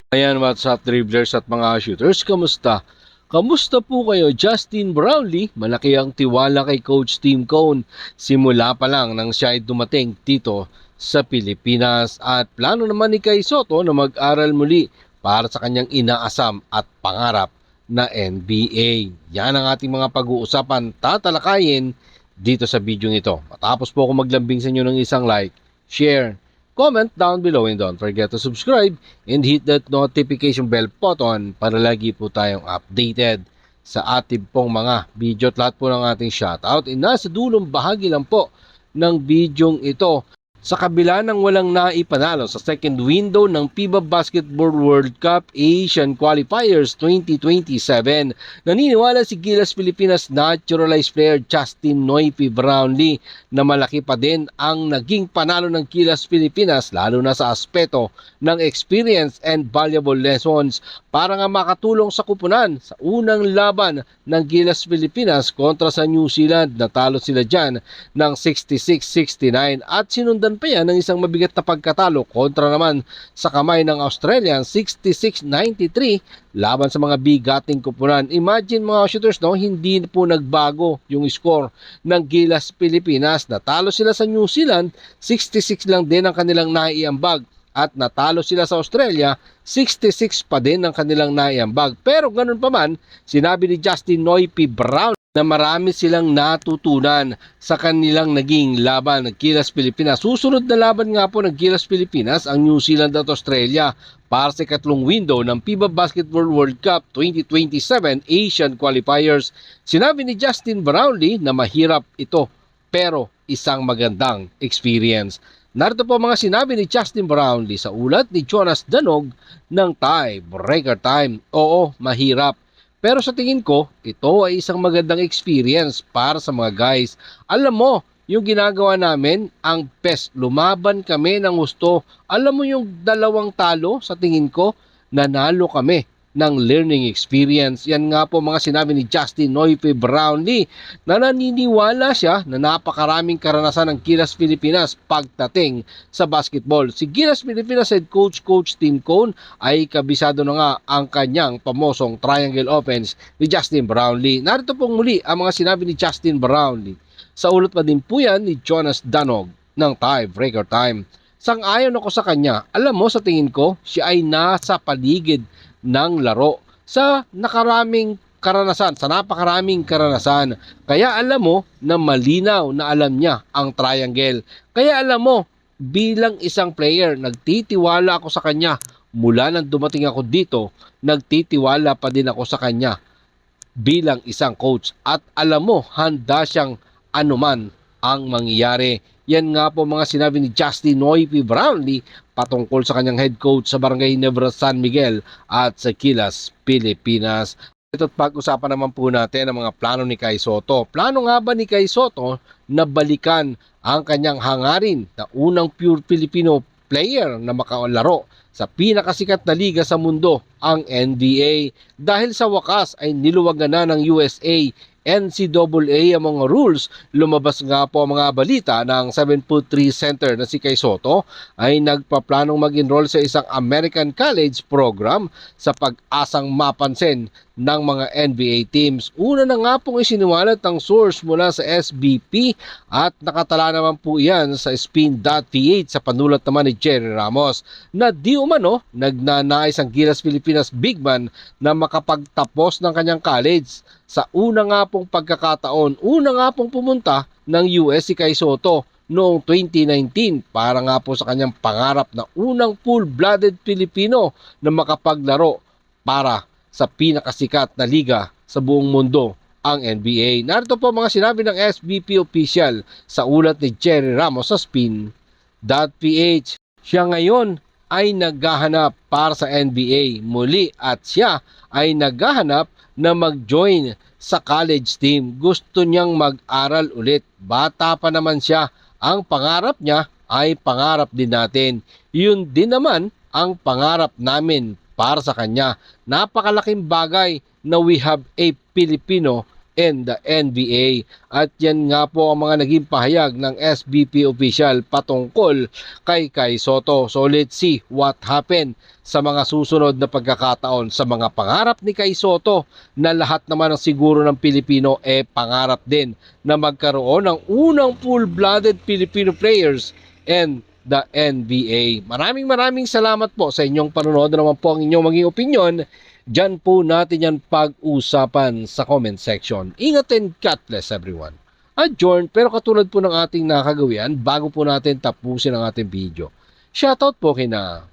Ayan, what's up dribblers at mga shooters, kamusta? Kamusta po kayo? Justin Brownlee, malaki ang tiwala kay Coach Tim Cone. Simula pa lang nang siya ay dumating dito sa Pilipinas at plano naman ni Kai Soto na mag-aral muli para sa kanyang inaasam at pangarap na NBA. Yan ang ating mga pag-uusapan, tatalakayin dito sa video ito. Matapos po ako maglambing sa inyo ng isang like, share, comment down below and don't forget to subscribe and hit that notification bell button para lagi po tayong updated sa ating pong mga video at lahat po ng ating shoutout. Nasa dulong bahagi lang po ng bidyong ito. Sa kabila ng walang naipanalo sa second window ng FIBA Basketball World Cup Asian Qualifiers 2027, naniniwala si Gilas Pilipinas naturalized player Justin Noypi Brownlee na malaki pa din ang naging panalo ng Gilas Pilipinas lalo na sa aspeto ng experience and valuable lessons para nga makatulong sa kupunan sa unang laban ng Gilas Pilipinas kontra sa New Zealand. Natalo sila dyan ng 66-69 at sinundan pa yan ng isang mabigat na pagkatalo kontra naman sa kamay ng Australian 66-93 laban sa mga bigating kupunan. Imagine mga shooters, no, hindi po nagbago yung score ng Gilas Pilipinas. Natalo sila sa New Zealand, 66 lang din ang kanilang naiambag. At natalo sila sa Australia, 66 pa din ang kanilang naiambag. Pero ganun pa man, sinabi ni Justin Noypi Brown na marami silang natutunan sa kanilang naging laban ng Gilas Pilipinas. Susunod na laban nga po ng Gilas Pilipinas ang New Zealand at Australia para sa ikatlong window ng FIBA Basketball World Cup 2027 Asian Qualifiers. Sinabi ni Justin Brownlee na mahirap ito pero isang magandang experience. Narito po mga sinabi ni Justin Brownlee sa ulat ni Jonas Danog ng Tie Breaker Time. Oo, mahirap. Pero sa tingin ko, ito ay isang magandang experience para sa mga guys. Alam mo, yung ginagawa namin, ang best, lumaban kami ng gusto. Alam mo yung dalawang talo, sa tingin ko, nanalo kami ng learning experience. Yan nga po mga sinabi ni Justin Noypi Brownlee na naniniwala siya na napakaraming karanasan ng Gilas Pilipinas pagdating sa basketball. Si Gilas Pilipinas head coach Tim Cone ay kabisado na nga ang kanyang pamosong triangle offense ni Justin Brownlee. Narito pong muli ang mga sinabi ni Justin Brownlee. Sa ulat pa din po yan ni Jonas Danog ng Tie Breaker Time. Sang-ayon ako sa kanya. Alam mo, sa tingin ko, siya ay nasa paligid ng laro sa napakaraming karanasan. Kaya alam mo na malinaw na alam niya ang triangle. Kaya alam mo, bilang isang player, nagtitiwala ako sa kanya. Mula nang dumating ako dito, nagtitiwala pa din ako sa kanya bilang isang coach. At alam mo, handa siyang anuman ang mangyayari. Yan nga po mga sinabi ni Justin Noypi Brownlee patungkol sa kanyang head coach sa Barangay Nebra San Miguel at sa Gilas Pilipinas. Ito't pag-usapan naman po natin ang mga plano ni Kai Soto. Plano nga ba ni Kai Soto na balikan ang kanyang hangarin na unang pure Filipino player na makalaro sa pinakasikat na liga sa mundo, ang NBA? Dahil sa wakas ay niluwagan na ng USA NCAA ang mga rules. Lumabas nga po ang mga balita ng 7'3" center na si Kai Soto ay nagpaplanong mag-enroll sa isang American college program sa pag-asang mapansin ng mga NBA teams. Una na nga pong isiniwalat ang source mula sa SBP at nakatala naman po yan sa spin.ph sa panulat naman ni Jerry Ramos na di umano nagnanais ang Gilas Pilipinas big man na makapagtapos ng kanyang college. Sa una nga pong pagkakataon, una nga pong pumunta ng US si Kai Soto noong 2019 para nga po sa kanyang pangarap na unang full-blooded Pilipino na makapaglaro para sa pinakasikat na liga sa buong mundo, ang NBA. Narito po mga sinabi ng SBP official sa ulat ni Jerry Ramos sa spin.ph. Siya ngayon ay naghahanap para sa NBA muli at siya ay naghahanap na mag-join sa college team. Gusto niyang mag-aral ulit. Bata pa naman siya. Ang pangarap niya ay pangarap din natin. Yun din naman ang pangarap namin para sa kanya. Napakalaking bagay na we have a Filipino in the NBA. At yan nga po ang mga naging pahayag ng SBP official patungkol kay Kai Sotto. So let's see what happened sa mga susunod na pagkakataon sa mga pangarap ni Kai Sotto na lahat naman ng siguro ng Pilipino pangarap din na magkaroon ng unang full-blooded Filipino players and the NBA. Maraming salamat po sa inyong panonood. Naman po ang inyong maging opinion. Diyan po natin yan pag-usapan sa comment section. Ingat and God bless everyone. Adjourn, pero katulad po ng ating nakagawian, bago po natin tapusin ang ating video, shoutout po kina